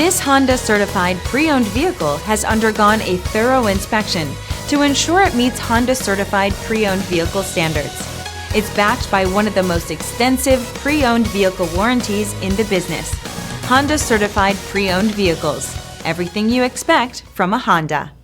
This Honda certified pre-owned vehicle has undergone a thorough inspection to ensure it meets Honda certified pre-owned vehicle standards. It's backed by one of the most extensive pre-owned vehicle warranties in the business. Honda certified pre-owned vehicles. Everything you expect from a Honda.